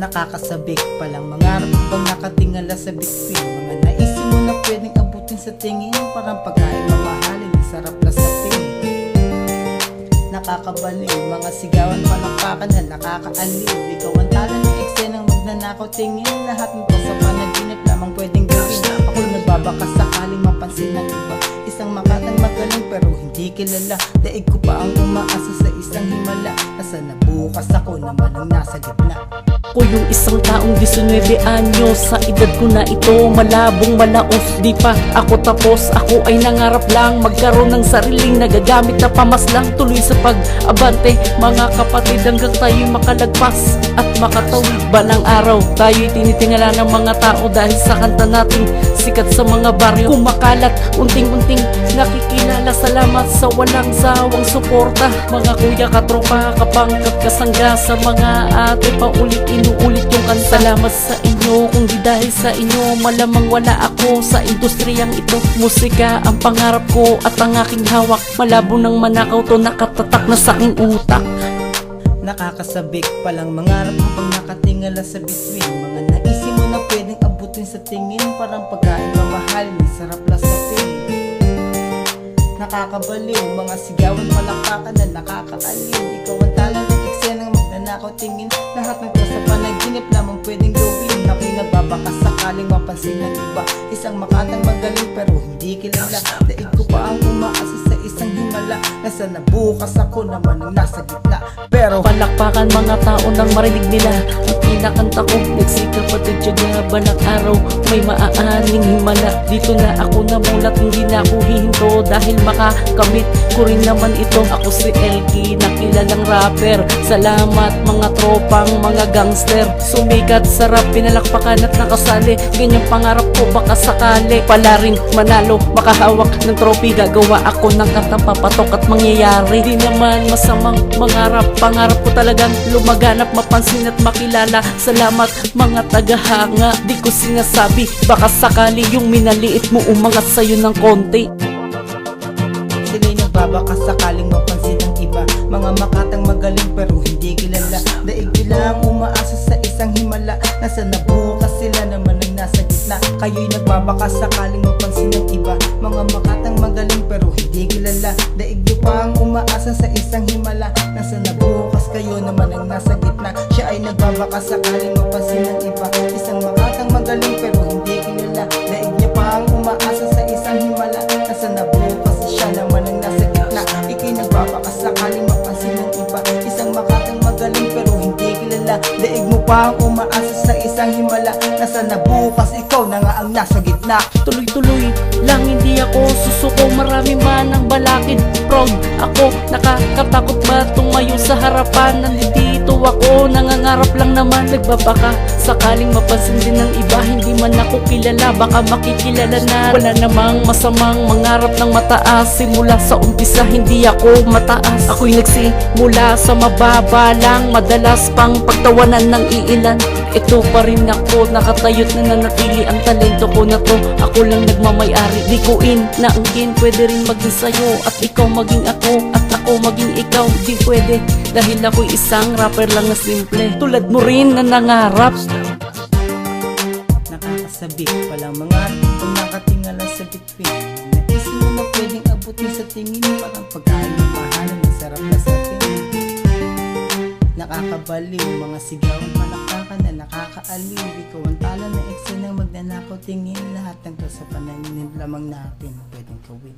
Nakakasabik palang mangarap pag nakatingala sa bituin. Mga naisip mo na pwedeng abutin sa tingin, parang pagkain mamahalin, sarap na sa tingin. Nakakabaliw, mga sigawan palakpakan na nakakaaliw. Ikaw ang tala ng eksenang magnanakaw tingin. Lahat nito sa panaginip lamang pwedeng gawin. Ako'y nagbabaka sakaling mapansin ng iba. Isang makatang magaling pero hindi kilala. Daig ko pa ang umaasa sa isang himala. Nasa nabukas ako naman ang nasa gitna. Ko yung isang taong 19 anyo. Sa edad ko na ito, malabong malaos. Di pa ako tapos, ako ay nangarap lang magkaroon ng sariling nagagamit na pamaslang. Tuloy sa pag-abante, mga kapatid, hanggang tayo'y makalagpas at makatawid. Balang araw, tayo'y tinitingala ng mga tao dahil sa kanta natin sikat sa mga baryo. Kumakalat, unting-unting nakikilala. Salamat sa walang sawang suporta. Mga kuya, katropa, kapangkat, kasangga, sa mga ate, inuulit yung kanta. Salamat sa inyo, kung di dahil sa inyo malamang wala ako sa industriyang ito. Musika ang pangarap ko at ang aking hawak. Malabo ng manakaw to, nakatatak na sa aking utak. Nakakasabik palang mangarap kapag nakatingala sa bituin. Mga naisip mo na pwedeng abutin sa tingin, parang pagkain mamahalin, sarap lang sa tingin. Nakakabaliw, mga sigawan palakpakan na nakakaaliw. Ikaw ang tala ng eksenang magnanakaw tingin. Lahat ng to sa panaginip lamang pwedeng gawin. Ako'y nagbabaka sakaling mapansin ng iba. Isang makatang magaling pero hindi kilala. Daig ko pa ang umaasa sa isang himala. Nasa nabukas ako naman ang nasa gitna. Pero palakpakan mga tao nang marinig nila ang kinakanta ko. Nagsikap at nagtyaga, balang araw may maaaning himala. Dito na ako namulat, hindi na ako hihinto dahil makakamit ko rin naman ito. Ako si Elky, nakilalang rapper. Salamat mga tropang, mga gangster. Sumikat, sarap, pinalakpakan at nakasali. Ganyang pangarap ko, baka sakali pala rin manalo, makahawak ng trophy. Gagawa ako ng kantang papatok at mangyayari. Di naman masamang mangarap, pangarap ko talagang lumaganap, mapansin at makilala. Salamat mga tagahanga, di ko sinasabi, baka sakali yung minaliit mo umangat sa'yo ng konti. sila'y nagbabaka sakaling mapansin ng iba. Mga makatang magaling pero hindi kilala. Daig nila ang umaasa sa isang himala. Nasa nabukas sila naman ang nasa gitna. Kayo'y nagbabaka sakaling mapansin ng iba. Mga makatang magaling pero hindi kilala. Daig nyo pa ang umaasa sa isang himala. Nasa nabukas kayo naman ang nasa gitna. Siya ay nagbabaka sakaling mapansin ng iba. Isang makatang magaling pero hindi kilala. Daig nyo pa ang umaasa sa isang himala. Nasa nabukas siya naman ang nasa gitna. Ika'y nagbabaka sakaling mapansin ng iba. Isang makatang magaling pero hindi kilala. Daig mo pa ang umaasa sa isang himala. Nasa nabukas ikaw na nga ang nasa gitna. Tuloy-tuloy lang, hindi ako susuko. Marami man ang balakid, proud ako. Nakakatakot ba tumayo sa harapan? Nandito ako, nangangarap lang naman. Nagbabaka sakaling mapansin din ng iba. Hindi man ako kilala, baka makikilala na. Wala namang masamang mangarap ng mataas. Simula sa umpisa hindi ako mataas. Ako'y nagsimula sa mababa lang, madalas pang pagtawanan ng iilan. Ito pa rin ako, nakatayot na nanatili ang talento ko na to. Ako lang nagmamayari, di ko inaangkin. Pwede rin maging sa'yo at ikaw maging ako, at ako maging ikaw. Di pwede dahil ako'y isang rapper lang na simple, tulad mo rin na nangarap. Nakakasabik palang mangarap kung nakatingala sa bituin. Naisip mo na pwedeng abutin sa tingin. Parang pagkain ng mahalan, masarap na sa tingin. Nakakabaliw, mga sigaw palakpakan na nakakaaliw. Ikaw ang tala ng eksenang magnanakaw tingin. Lahat ng to sa panaginip lamang natin pwedeng gawin.